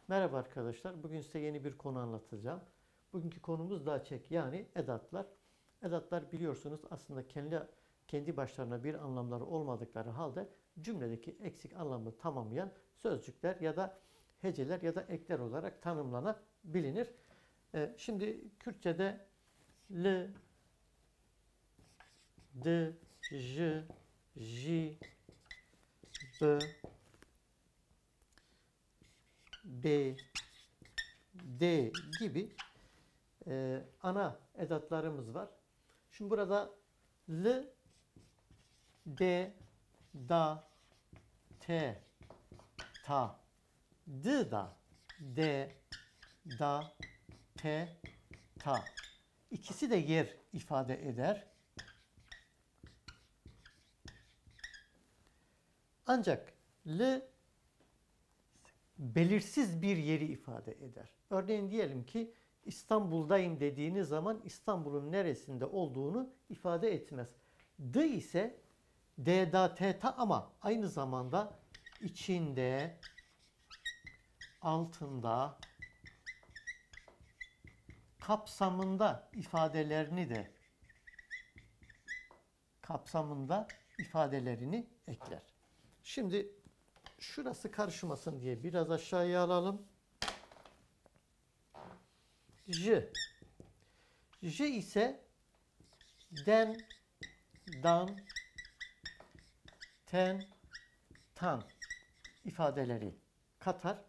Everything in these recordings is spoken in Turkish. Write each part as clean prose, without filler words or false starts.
Merhaba arkadaşlar. Bugün size yeni bir konu anlatacağım. Bugünkü konumuz daçek yani edatlar. Edatlar biliyorsunuz aslında kendi başlarına bir anlamları olmadıkları halde cümledeki eksik anlamı tamamlayan sözcükler ya da heceler ya da ekler olarak tanımlanabilir. Şimdi Kürtçe'de l, d, j, j, b, b, d gibi ana edatlarımız var. Şimdi burada l, d, da, t, ta, d da, d, da, t, ta. İkisi de yer ifade eder. Ancak l belirsiz bir yeri ifade eder. Örneğin diyelim ki İstanbul'dayım dediğiniz zaman İstanbul'un neresinde olduğunu ifade etmez. D ise D, da, T, ta ama aynı zamanda içinde, altında, kapsamında ifadelerini ekler. Şimdi şurası karışmasın diye biraz aşağıya alalım. J. J ise den, dan, ten, tan ifadeleri katar.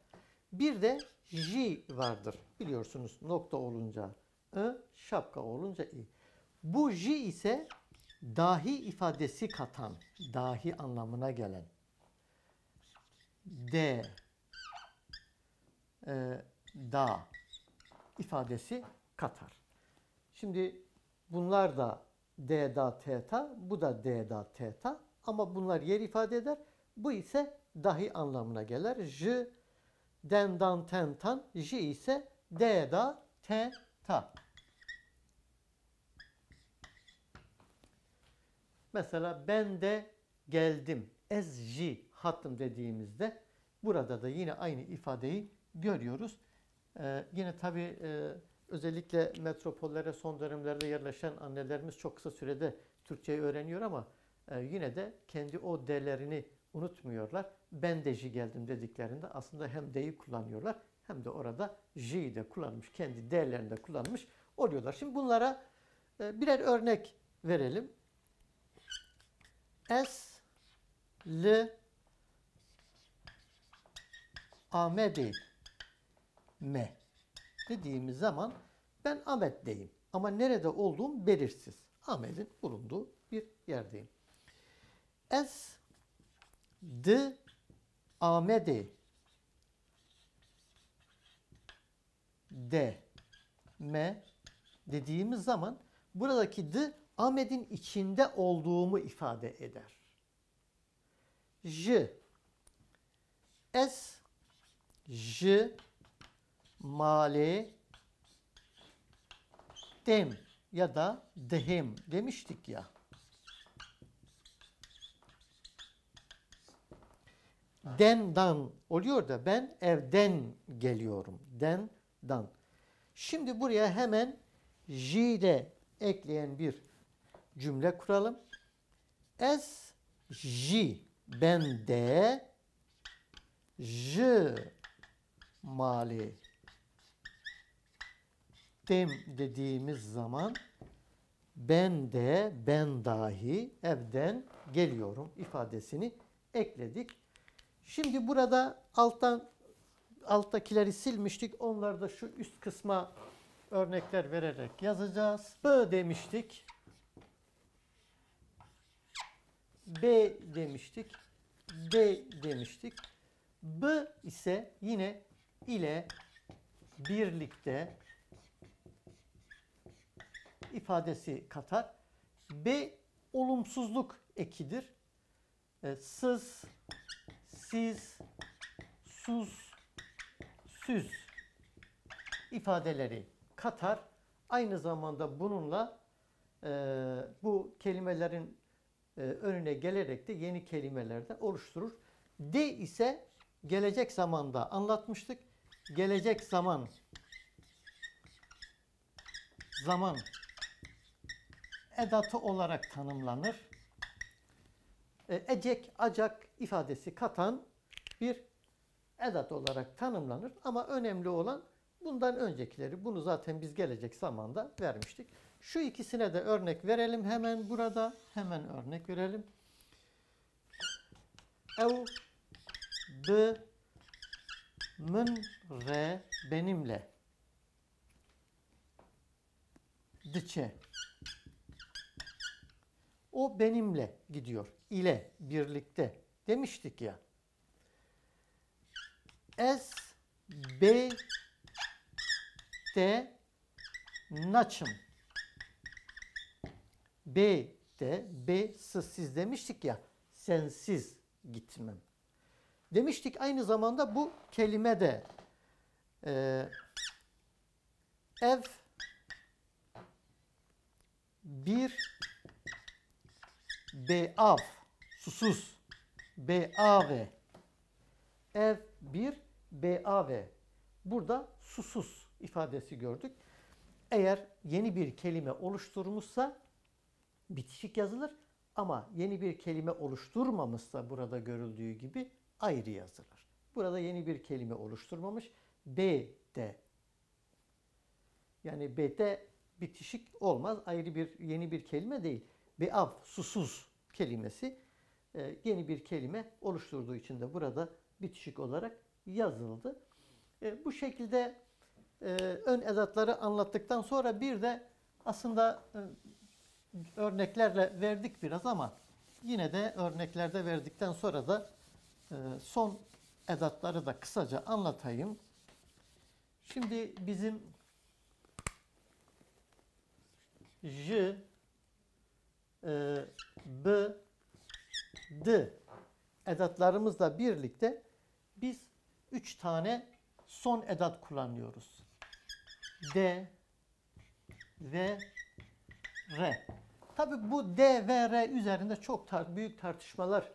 Bir de J vardır. Biliyorsunuz nokta olunca I, şapka olunca I. Bu J ise dahi ifadesi katan, dahi anlamına gelen D, da ifadesi katar. Şimdi bunlar da D, da, T, ta, bu da D, da, T, ta ama bunlar yer ifade eder. Bu ise dahi anlamına gelir. J, den, dan, ten, tan. J ise D, da, T, ta. Mesela ben de geldim. Ezji hattım dediğimizde burada da yine aynı ifadeyi görüyoruz. Yine tabii özellikle metropollere son dönemlerde yerleşen annelerimiz çok kısa sürede Türkçeyi öğreniyor ama yine de kendi o D'lerini unutmuyorlar. Ben de J geldim dediklerinde aslında hem D'yi kullanıyorlar hem de orada J'yi de kullanmış, kendi D'lerini de kullanmış oluyorlar. Şimdi bunlara birer örnek verelim. Es, l, amedi, me dediğimiz zaman ben Ahmet'teyim. Ama nerede olduğum belirsiz. Ahmet'in bulunduğu bir yerdeyim. Es, d, amedi, de, me dediğimiz zaman buradaki d Ahmet'in içinde olduğumu ifade eder. J, es, j, male, dem ya da dehim demiştik ya. Den, dan oluyor da ben evden geliyorum. Den, dan. Şimdi buraya hemen j de ekleyen bir cümle kuralım. Es, j, ben de, j, mali, dem dediğimiz zaman ben de, ben dahi evden geliyorum ifadesini ekledik. Şimdi burada alttakileri silmiştik. Onları da şu üst kısma örnekler vererek yazacağız. B demiştik. B demiştik. D demiştik. B ise yine ile birlikte ifadesi katar. B olumsuzluk ekidir. Sız, siz, sus, süz ifadeleri katar. Aynı zamanda bununla bu kelimelerin önüne gelerek de yeni kelimeler de oluşturur. D ise gelecek zamanda anlatmıştık. gelecek zaman edatı olarak tanımlanır. Ecek, acak ifadesi katan bir edat olarak tanımlanır. Ama önemli olan bundan öncekileri. Bunu zaten biz gelecek zamanda vermiştik. Şu ikisine de örnek verelim hemen burada. Hemen örnek verelim. Ev, b, mın, re, benimle. Dıçe. O benimle gidiyor. İle, birlikte. Demiştik ya. Ez, be, de, naçım. B de, be, siz demiştik ya. Sensiz gitmem. Demiştik aynı zamanda bu kelime de ev bir beav susuz beave ev bir beave burada susuz ifadesi gördük. Eğer yeni bir kelime oluşturmuşsa bitişik yazılır ama yeni bir kelime oluşturmamışsa burada görüldüğü gibi ayrı yazılır. Burada yeni bir kelime oluşturmamış. B de yani B'de bitişik olmaz. Ayrı bir yeni bir kelime değil. Beav susuz kelimesi yeni bir kelime oluşturduğu için de burada bitişik olarak yazıldı. Bu şekilde ön edatları anlattıktan sonra bir de aslında örneklerle verdik biraz ama yine de örneklerde verdikten sonra da son edatları da kısaca anlatayım. Şimdi bizim J, B, D edatlarımızla birlikte biz 3 tane son edat kullanıyoruz. D ve R. Tabi bu D ve R üzerinde çok büyük tartışmalar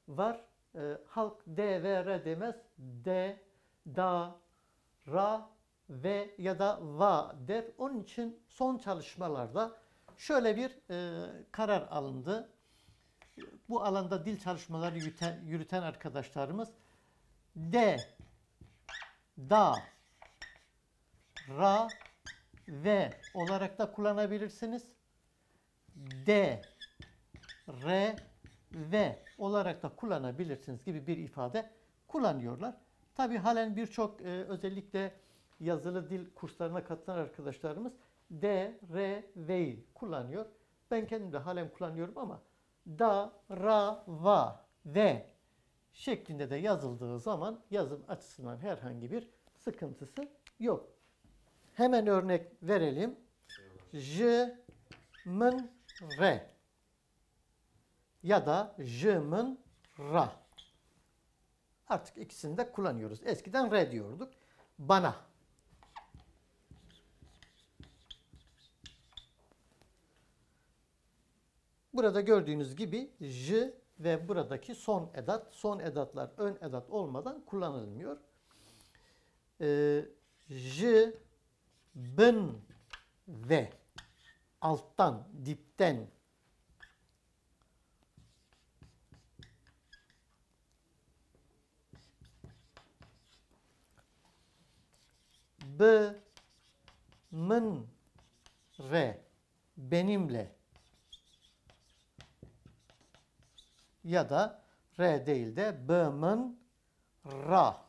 var. Halk D ve R demez. D, da, ra ve ya da va der. Onun için son çalışmalarda şöyle bir karar alındı. Bu alanda dil çalışmaları yürüten arkadaşlarımız D, da, ra ve olarak da kullanabilirsiniz. D, R ve olarak da kullanabilirsiniz gibi bir ifade kullanıyorlar. Tabi halen birçok özellikle yazılı dil kurslarına katılan arkadaşlarımız D, R, V'yi kullanıyor. Ben kendim de halen kullanıyorum ama da, ra, va, ve şeklinde de yazıldığı zaman yazım açısından herhangi bir sıkıntısı yok. Hemen örnek verelim. J, mın, re ya da j, mın, ra. Artık ikisini de kullanıyoruz. Eskiden re diyorduk. Bana. Burada gördüğünüz gibi j ve buradaki son edat. Son edatlar ön edat olmadan kullanılmıyor. J, bin ve alttan, dipten b, mın, re benimle ya da re değil de b, mın, ra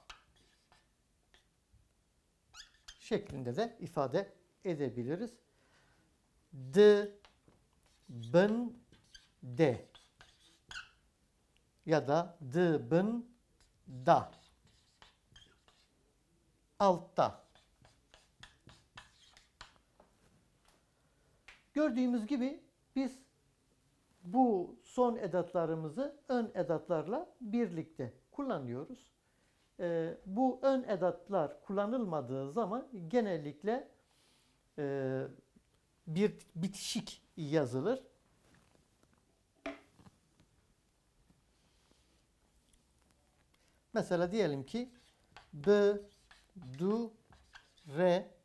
şeklinde de ifade edebiliriz. D, bin, de ya da d, bin, da altta. Gördüğümüz gibi biz bu son edatlarımızı ön edatlarla birlikte kullanıyoruz. Bu ön edatlar kullanılmadığı zaman genellikle bir bitişik yazılır. Mesela diyelim ki b, du, re.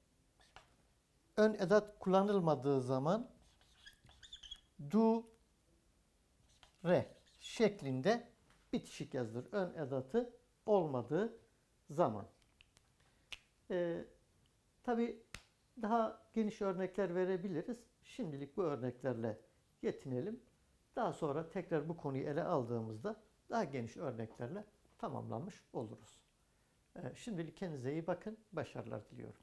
Ön edat kullanılmadığı zaman du, re şeklinde bitişik yazılır. Ön edatı olmadığı zaman. Tabii daha geniş örnekler verebiliriz. Şimdilik bu örneklerle yetinelim. Daha sonra tekrar bu konuyu ele aldığımızda daha geniş örneklerle tamamlanmış oluruz. Şimdilik kendinize iyi bakın. Başarılar diliyorum.